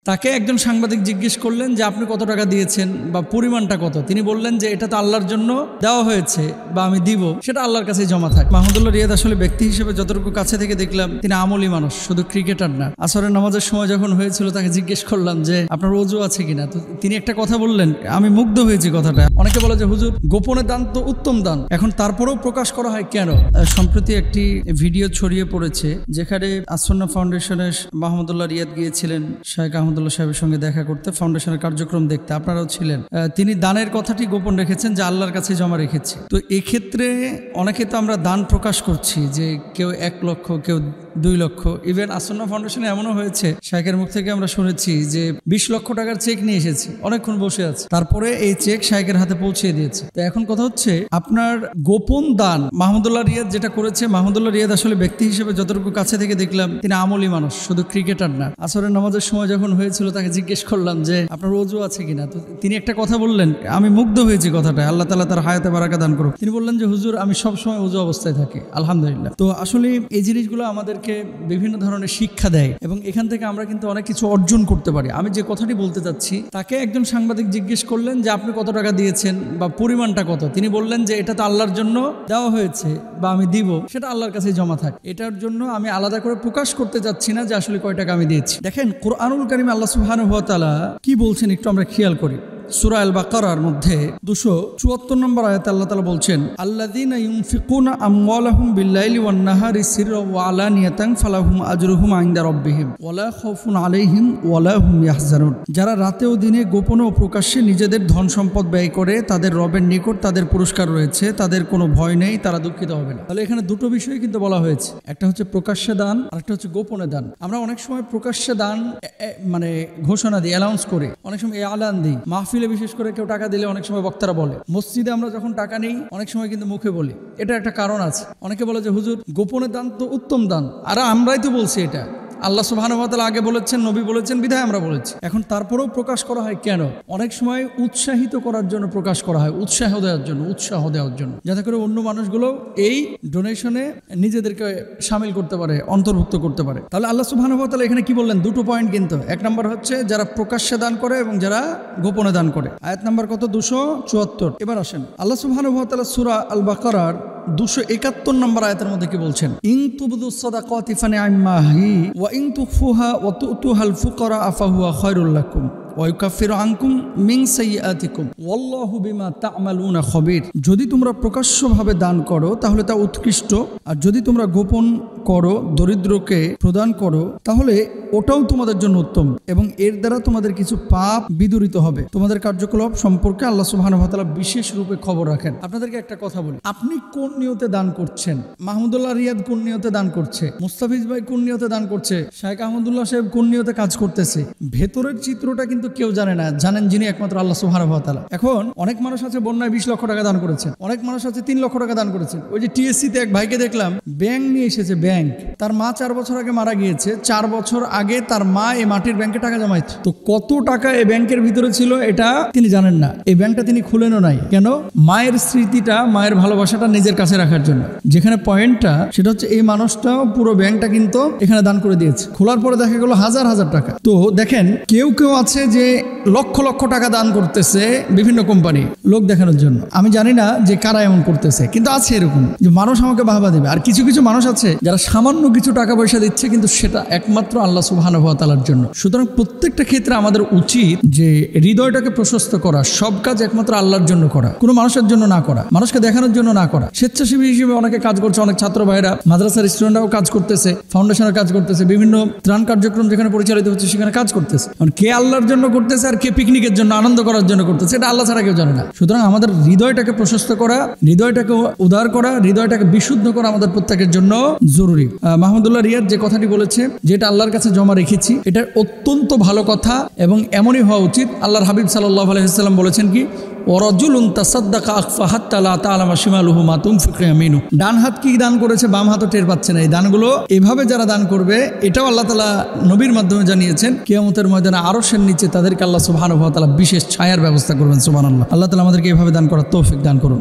তাকে একজন সাংবাদিক জিজ্ঞেস করলেন যে আপনি কত টাকা দিয়েছেন বা পরিমাণটা কত। তিনি বললেন যে এটা তো আল্লাহর জন্য দেওয়া হয়েছে বা আমি দিব, সেটা আল্লাহর কাছে জমা থাকে। মাহমুদুল্লাহ রিয়াদ আসলে ব্যক্তি হিসেবে যতটুকু কাছে থেকে দেখলাম তিনি আমলি মানুষ, শুধু ক্রিকেটার না। আসরের নামাজের সময় যখন হয়েছিল তাকে জিজ্ঞেস করলাম যে আপনার ওযু আছে কিনা, তো তিনি একটা কথা বললেন, আমি মুগ্ধ হয়েছি কথাটা। অনেকে বলে যে হুজুর গোপনে দান তো উত্তম দান, এখন তারপরেও প্রকাশ করা হয় কেন? সম্প্রতি একটি ভিডিও ছড়িয়ে পড়েছে যেখানে আসন্না ফাউন্ডেশনের মাহমুদুল্লাহ রিয়াদ গিয়েছিলেন শাইখ আহমদুল্লাহ সাহেবের সঙ্গে দেখা করতে, ফাউন্ডেশনের কার্যক্রম দেখতে, আপনারাও ছিলেন। তিনি দানের কথাটি গোপন রেখেছেন যে আল্লাহর কাছে জমা রেখেছি। তো এক্ষেত্রে অনেকে তো আমরা দান প্রকাশ করছি যে কেউ 1 লক্ষ, কেউ 2 লক্ষ। ইভেন আসন্না ফাউন্ডেশনে এমনও হয়েছে শাইখের মুখ থেকে আমরা শুনেছি যে 20 লক্ষ টাকার চেক নিয়ে এসেছি, অনেকক্ষণ বসে আছে, তারপরে এই চেক শাইখের হাতে পৌঁছে দিয়েছে। তো এখন কথা হচ্ছে আপনার গোপন দান। মাহমুদুল্লাহ রিয়াদ যেটা করেছে, মাহমুদুল্লাহ রিয়াদ আসলে ব্যক্তি হিসেবে যতটুকু কাছে থেকে দেখলাম তিনি আমলি মানুষ, শুধু ক্রিকেটার না। আসরের নামাজের সময় যখন হয়েছিল তাকে জিজ্ঞেস করলাম যে আপনার ওযু আছে কিনা, তো তিনি একটা কথা বললেন, আমি মুগ্ধ হয়েছি কথাটা। আল্লাহ তাআলা তার হায়াতে বারাকা দান করুক। তিনি বললেন যে হুজুর আমি সবসময় ওযু অবস্থায় থাকি, আলহামদুলিল্লাহ। তো আসলে এই জিনিসগুলো আমাদেরকে বিভিন্ন ধরনের শিক্ষা দেয় এবং এখান থেকে আমরা কিন্তু অনেক কিছু অর্জন করতে পারি। আমি যে কথাটি বলতে চাচ্ছি, তাকে একজন সাংবাদিক জিজ্ঞেস করলেন যে আপনি কত টাকা দিয়েছেন বা পরিমাণটা কত। তিনি বললেন যে এটা তো আল্লাহর জন্য দেওয়া হয়েছে বা আমি দিব, সেটা আল্লাহর কাছে জমা থাকে। এটার জন্য আমি আলাদা করে প্রকাশ করতে যাচ্ছি না যে আসলে কয় টাকা আমি দিয়েছি। দেখেন কুরআনুল কারীমে আল্লাহ সুবহানাহু ওয়া তাআলা কি বলছেন একটু আমরা খেয়াল করি। সূরা আল বাকারার মধ্যে 274 নম্বর আয়াতে আল্লাহ তাআলা বলছেন, আল্লাযীনা ইউনফিকুনা আমওয়ালাহুম বিল-লাইলি ওয়ান-নাহারি সিররান ওয়া আলানিয়াতান ফালাহুম আজরুহুম ইনদা রাব্বিহিম ওয়া লা খাউফুন আলাইহিম ওয়া লা হুম ইয়াহজানুন। যারা রাতে ও দিনে গোপনে ও প্রকাশ্যে নিজেদের ধন সম্পদ ব্যয় করে তাদের রবের নিকট তাদের পুরস্কার রয়েছে, তাদের কোনো ভয় নেই, তারা দুঃখিত হবে না। তাহলে এখানে দুটো বিষয় কিন্তু বলা হয়েছে, একটা হচ্ছে প্রকাশ্যে দান আর একটা হচ্ছে গোপনে দান। আমরা অনেক সময় প্রকাশ্যে দান মানে ঘোষণা দিই, অ্যানাউন্স করি, অনেক সময় এলান দিই। মাহফিলে বিশেষ করে কেউ টাকা দিলে অনেক সময় বক্তারা বলে, মসজিদে আমরা যখন টাকা নেই অনেক সময় কিন্তু মুখে বলি। এটা একটা কারণ আছে। অনেকে বলে যে হুজুর গোপনে দান তো উত্তম দান, আর আমরাই তো বলছি এটা আল্লাহ সুবহানাহু ওয়া তাআলা আগে বলেছেন, নবী বলেছেন, বিধায় আমরা বলেছি। এখন তারপরেও প্রকাশ করা হয় কেন? অনেক সময় উৎসাহিত করার জন্য প্রকাশ করা হয়, উৎসাহ দেওয়ার জন্য যাতে করে অন্য মানুষগুলো এই ডোনেশনে নিজেদেরকে শামিল করতে পারে, অন্তর্ভুক্ত করতে পারে। তাহলে আল্লাহ সুবহানাহু ওয়া তাআলা এখানে কি বললেন? দুটো পয়েন্ট কিন্তু। 1 নম্বর হচ্ছে যারা প্রকাশ্যে দান করে এবং যারা গোপনে দান করে। আয়াত নাম্বার কত? 274। এবার আসেন আল্লাহ সুবহানাহু ওয়া তাআলা সূরা আল বাকারার 271 নম্বর আয়াতের মধ্যে কি বলছেন? ইন তুবদুস সাদাকাতি ফানিআম্মাহি ওয়া ইন তুখফুহা ওয়া তুতুহাল ফুকারা আফাহুয়া খায়রুল লাকুম ওয়া ইউকাফিরু আনকুম মিন সাইয়্যাতিকুম ওয়াল্লাহু বিমা তা'মালুনা খবীর। যদি তোমরা প্রকাশ্যভাবে দান করো তাহলে তা উৎকৃষ্ট, আর যদি তোমরা গোপন করো, দরিদ্রকে প্রদান করো, তাহলে ওটাও তোমাদের জন্য উত্তম এবং এর দ্বারা তোমাদের কিছু পাপ বিদূরিত হবে। তোমাদের কার্যকলাপ সম্পর্কে আল্লাহ সুবহানাহু ওয়া তাআলা বিশেষ রূপে খবর রাখেন। আপনাদেরকে একটা কথা বলি, আপনি কোন নিয়তে দান করছেন? মাহমুদুল্লাহ রিয়াদ কোন নিয়তে দান করছে? মুস্তাফিজ ভাই কোন নিয়তে দান করছে? শাইখ আহমদুল্লাহ সাহেব কোন নিয়তে কাজ করতেছে? ভেতরের চিত্রটা কিন্তু কেউ জানে না, জানেন যিনি, একমাত্র আল্লাহ সুবহানাহু ওয়া তাআলা। এখন অনেক মানুষ আছে বন্যায় 20 লক্ষ টাকা দান করেছেন, অনেক মানুষ আছে 3 লক্ষ টাকা দান করেছেন। ওই যে টিএসসি তে এক ভাইকে দেখলাম ব্যাংক নিয়ে এসেছে, ব্যাংক। তার মা 4 বছর আগে মারা গিয়েছে, 4 বছর আগে তার মা এই মাটির ব্যাংকে টাকা জমাইত। তো কত টাকা এই ব্যাংকের ভিতরে ছিল এটা তিনি জানেন না। এই ব্যাংকটা তিনি খুলেনও নাই। কেন? মায়ের স্মৃতিটা, মায়ের ভালোবাসাটা নিজের কাছে রাখার জন্য। যেখানে পয়েন্টটা সেটা হচ্ছে এই মানুষটাও পুরো ব্যাংকটা কিন্তু এখানে দান করে দিয়েছে। খোলার পরে দেখা গেল হাজার হাজার টাকা। তো দেখেন কেউ আছে যে লক্ষ লক্ষ টাকা দান করতেছে বিভিন্ন কোম্পানি লোক দেখানোর জন্য। আমি জানি না যে কারা এমন করতেছে, কিন্তু আছে এরকম যে মানুষ আমাকে বাহবা দেবে। আর কিছু কিছু মানুষ আছে যারা সামান্য কিছু টাকা পয়সা দিচ্ছে, কিন্তু সেটা একমাত্র আল্লাহ সুবহানাহু ওয়া তাআলার জন্য। সুতরাং প্রত্যেকটা ক্ষেত্রে আমাদের উচিত যে হৃদয়টাকে প্রশস্ত করা, সব কাজ একমাত্র আল্লাহর জন্য করা, কোনো মানুষের জন্য না করা, মানুষকে দেখানোর জন্য না করা। স্বেচ্ছাসেবী হিসেবে অনেকে কাজ করছে, অনেক ছাত্র ভাইরা, মাদ্রাসার স্টুডেন্টরাও কাজ করতেছে, ফাউন্ডেশনের কাজ করতেছে, বিভিন্ন ত্রাণ কার্যক্রম যেখানে পরিচালিত হচ্ছে সেখানে কাজ করতেছে। কে আল্লাহর জন্য করতেছে আর কে পিকনিকের জন্য, আনন্দ করার জন্য করতেছে, এটা আল্লাহ ছাড়া কেউ জানে না। সুতরাং আমাদের হৃদয়টাকে প্রশস্ত করা, হৃদয়টাকে উদার করা, হৃদয়টাকে বিশুদ্ধ করা আমাদের প্রত্যেকের জন্য জরুরি। মাহমুদুল্লাহ রিয়াদ যে কথাটি বলেছে, যেটা আল্লাহর কাছে জমা রেখেছি, এটা অত্যন্ত ভালো কথা এবং এমনই হওয়া উচিত। আল্লাহর হাবিব সাল্লাল্লাহু আলাইহি ওয়াসাল্লাম বলেছেন কি, ওয়ারাজুলুন তাসাদ্দাকা আখফা হাত্তা লা তা'লামা শিমালুহু মা তুনফিকু ইয়ামিনু। ডান হাত কি দান করেছে, বাম হাতও টের পাচ্ছে না। এই দানগুলো এভাবে যারা দান করবে, এটাও আল্লাহ তাআলা নবীর মাধ্যমে জানিয়েছেন, কিয়ামতের ময়দানে আরশের নিচে তাদেরকে আল্লাহ সুবহানাহু ওয়া তাআলা বিশেষ ছায়ার ব্যবস্থা করবেন। সুবহানাল্লাহ। আল্লাহ তাআলা আমাদেরকে এভাবে দান করার তৌফিক দান করুন।